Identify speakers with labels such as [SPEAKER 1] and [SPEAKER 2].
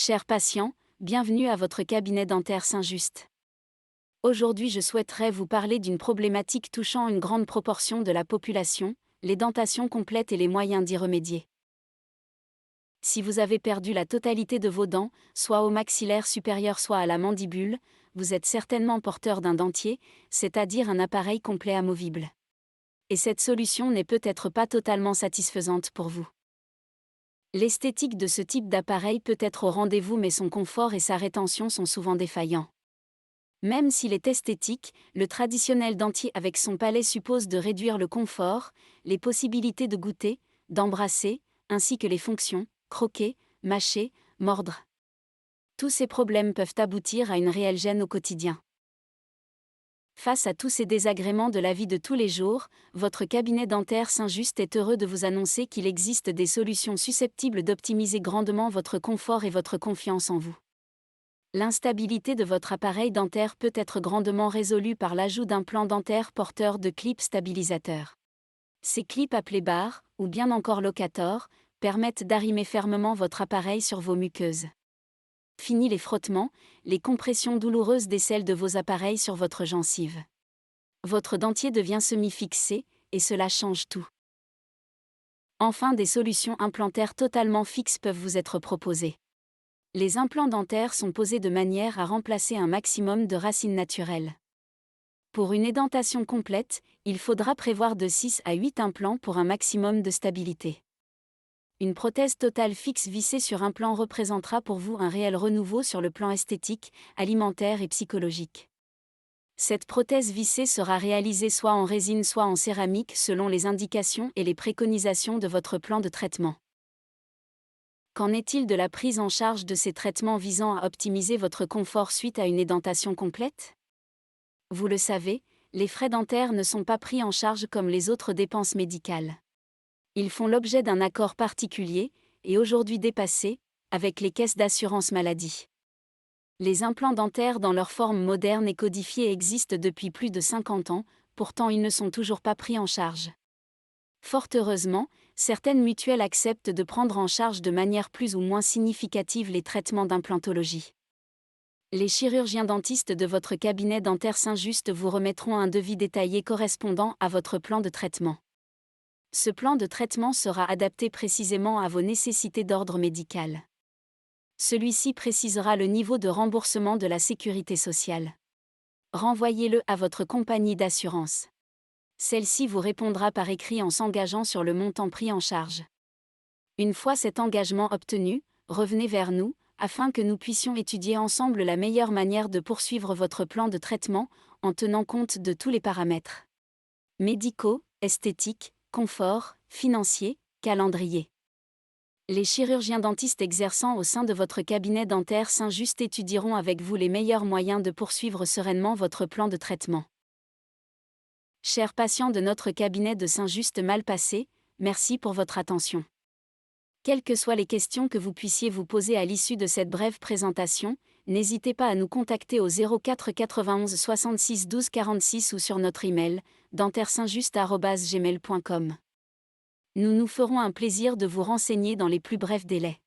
[SPEAKER 1] Chers patients, bienvenue à votre cabinet dentaire Saint-Just. Aujourd'hui, je souhaiterais vous parler d'une problématique touchant une grande proportion de la population, les dentations complètes et les moyens d'y remédier. Si vous avez perdu la totalité de vos dents, soit au maxillaire supérieur soit à la mandibule, vous êtes certainement porteur d'un dentier, c'est-à-dire un appareil complet amovible. Et cette solution n'est peut-être pas totalement satisfaisante pour vous. L'esthétique de ce type d'appareil peut être au rendez-vous, mais son confort et sa rétention sont souvent défaillants. Même s'il est esthétique, le traditionnel dentier avec son palais suppose de réduire le confort, les possibilités de goûter, d'embrasser, ainsi que les fonctions, croquer, mâcher, mordre. Tous ces problèmes peuvent aboutir à une réelle gêne au quotidien. Face à tous ces désagréments de la vie de tous les jours, votre cabinet dentaire Saint-Just est heureux de vous annoncer qu'il existe des solutions susceptibles d'optimiser grandement votre confort et votre confiance en vous. L'instabilité de votre appareil dentaire peut être grandement résolue par l'ajout d'un plan dentaire porteur de clips stabilisateurs. Ces clips appelés barres, ou bien encore locators, permettent d'arrimer fermement votre appareil sur vos muqueuses. Fini les frottements, les compressions douloureuses des selles de vos appareils sur votre gencive. Votre dentier devient semi-fixé, et cela change tout. Enfin, des solutions implantaires totalement fixes peuvent vous être proposées. Les implants dentaires sont posés de manière à remplacer un maximum de racines naturelles. Pour une édentation complète, il faudra prévoir de 6 à 8 implants pour un maximum de stabilité. Une prothèse totale fixe vissée sur un plan représentera pour vous un réel renouveau sur le plan esthétique, alimentaire et psychologique. Cette prothèse vissée sera réalisée soit en résine soit en céramique selon les indications et les préconisations de votre plan de traitement. Qu'en est-il de la prise en charge de ces traitements visant à optimiser votre confort suite à une édentation complète ? Vous le savez, les frais dentaires ne sont pas pris en charge comme les autres dépenses médicales. Ils font l'objet d'un accord particulier, et aujourd'hui dépassé, avec les caisses d'assurance maladie. Les implants dentaires dans leur forme moderne et codifiée existent depuis plus de 50 ans, pourtant ils ne sont toujours pas pris en charge. Fort heureusement, certaines mutuelles acceptent de prendre en charge de manière plus ou moins significative les traitements d'implantologie. Les chirurgiens dentistes de votre cabinet dentaire Saint-Just vous remettront un devis détaillé correspondant à votre plan de traitement. Ce plan de traitement sera adapté précisément à vos nécessités d'ordre médical. Celui-ci précisera le niveau de remboursement de la sécurité sociale. Renvoyez-le à votre compagnie d'assurance. Celle-ci vous répondra par écrit en s'engageant sur le montant pris en charge. Une fois cet engagement obtenu, revenez vers nous, afin que nous puissions étudier ensemble la meilleure manière de poursuivre votre plan de traitement, en tenant compte de tous les paramètres médicaux, esthétiques, confort, financier, calendrier. Les chirurgiens dentistes exerçant au sein de votre cabinet dentaire Saint-Just étudieront avec vous les meilleurs moyens de poursuivre sereinement votre plan de traitement. Chers patients de notre cabinet de Saint-Just mal passé, merci pour votre attention. Quelles que soient les questions que vous puissiez vous poser à l'issue de cette brève présentation, n'hésitez pas à nous contacter au 04 91 66 12 46 ou sur notre email, dentaire-saint-just@gmail.com. Nous nous ferons un plaisir de vous renseigner dans les plus brefs délais.